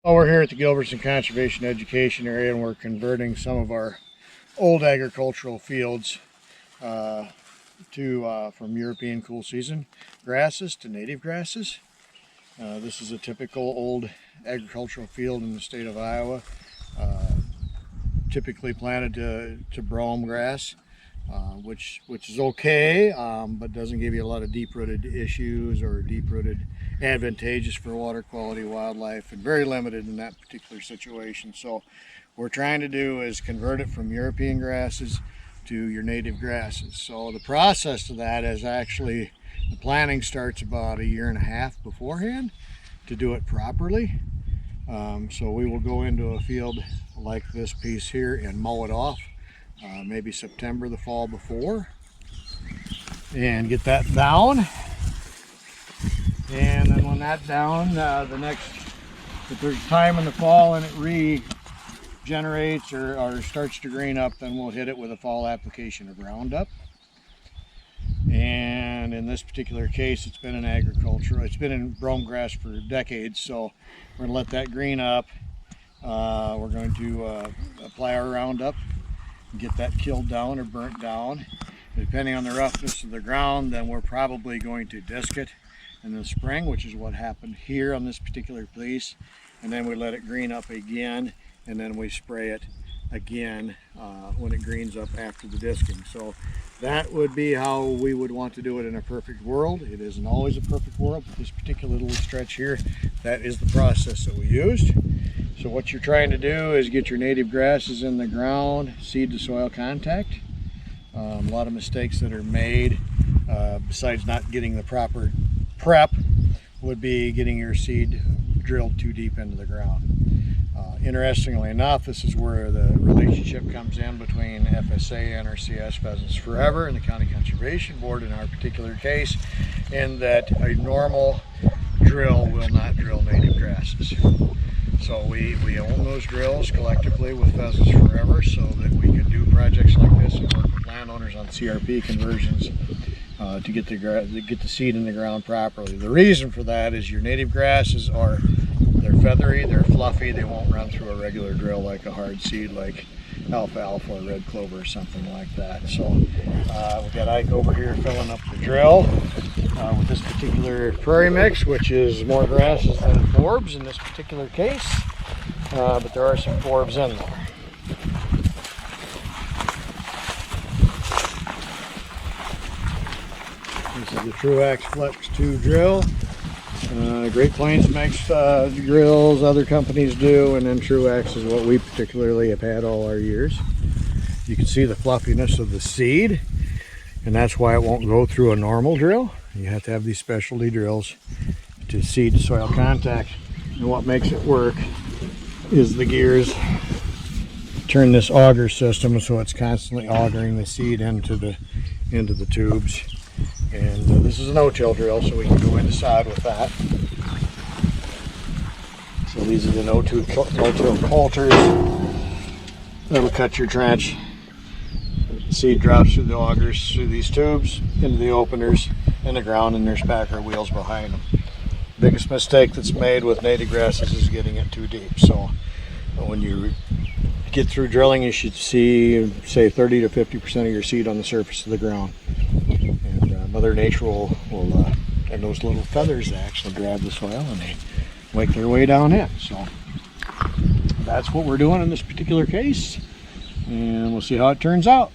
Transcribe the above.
Well, we're here at the Gilbertson Conservation Education area, and we're converting some of our old agricultural fields from European cool season grasses to native grasses. This is a typical old agricultural field in the state of Iowa, typically planted to brome grass, which is okay, but doesn't give you a lot of deep-rooted issues or deep-rooted advantageous for water quality, wildlife, and very limited in that particular situation. So what we're trying to do is convert it from European grasses to your native grasses. So the process of that is actually, the planning starts about 1.5 years beforehand to do it properly. So we will go into a field like this piece here and mow it off, maybe September, the fall before, and get that down. And then when that's down, if there's time in the fall and it regenerates or starts to green up, then we'll hit it with a fall application of Roundup. And in this particular case, it's been in brome grass for decades, so we're going to let that green up. We're going to apply our Roundup and get that killed down or burnt down. Depending on the roughness of the ground, then we're probably going to disc it in the spring, which is what happened here on this particular piece, and then we let it green up again, and then we spray it again when it greens up after the disking. So that would be how we would want to do it in a perfect world. It isn't always a perfect world, but this particular little stretch here, that is the process that we used. So what you're trying to do is get your native grasses in the ground, seed to soil contact. A lot of mistakes that are made, besides not getting the proper prep, would be getting your seed drilled too deep into the ground. Interestingly enough, this is where the relationship comes in between FSA, NRCS, Pheasants Forever, and the County Conservation Board in our particular case, in that a normal drill will not drill native grasses. So we own those drills collectively with Pheasants Forever so that we can do projects like this and work with landowners on CRP conversions to get the seed in the ground properly. The reason for that is your native grasses they're feathery, they're fluffy, they won't run through a regular drill like a hard seed like alfalfa or red clover or something like that. So we've got Ike over here filling up the drill with this particular prairie mix, which is more grasses than forbs in this particular case, but there are some forbs in there. This is the Truax Flex 2 drill. Great Plains makes drills, other companies do, and then Truax is what we particularly have had all our years. You can see the fluffiness of the seed, and that's why it won't go through a normal drill. You have to have these specialty drills to seed to soil contact, and what makes it work is the gears turn this auger system so it's constantly augering the seed into the tubes. And this is a no-till drill, so we can go into sod with that. So these are the no-till coulters. That'll cut your trench. The seed drops through the augers, through these tubes, into the openers in the ground, and there's backer wheels behind them. Biggest mistake that's made with native grasses is getting it too deep. So when you get through drilling, you should see, say, 30 to 50% of your seed on the surface of the ground. And Mother Nature will and those little feathers actually grab the soil and they make their way down in. So that's what we're doing in this particular case, and we'll see how it turns out.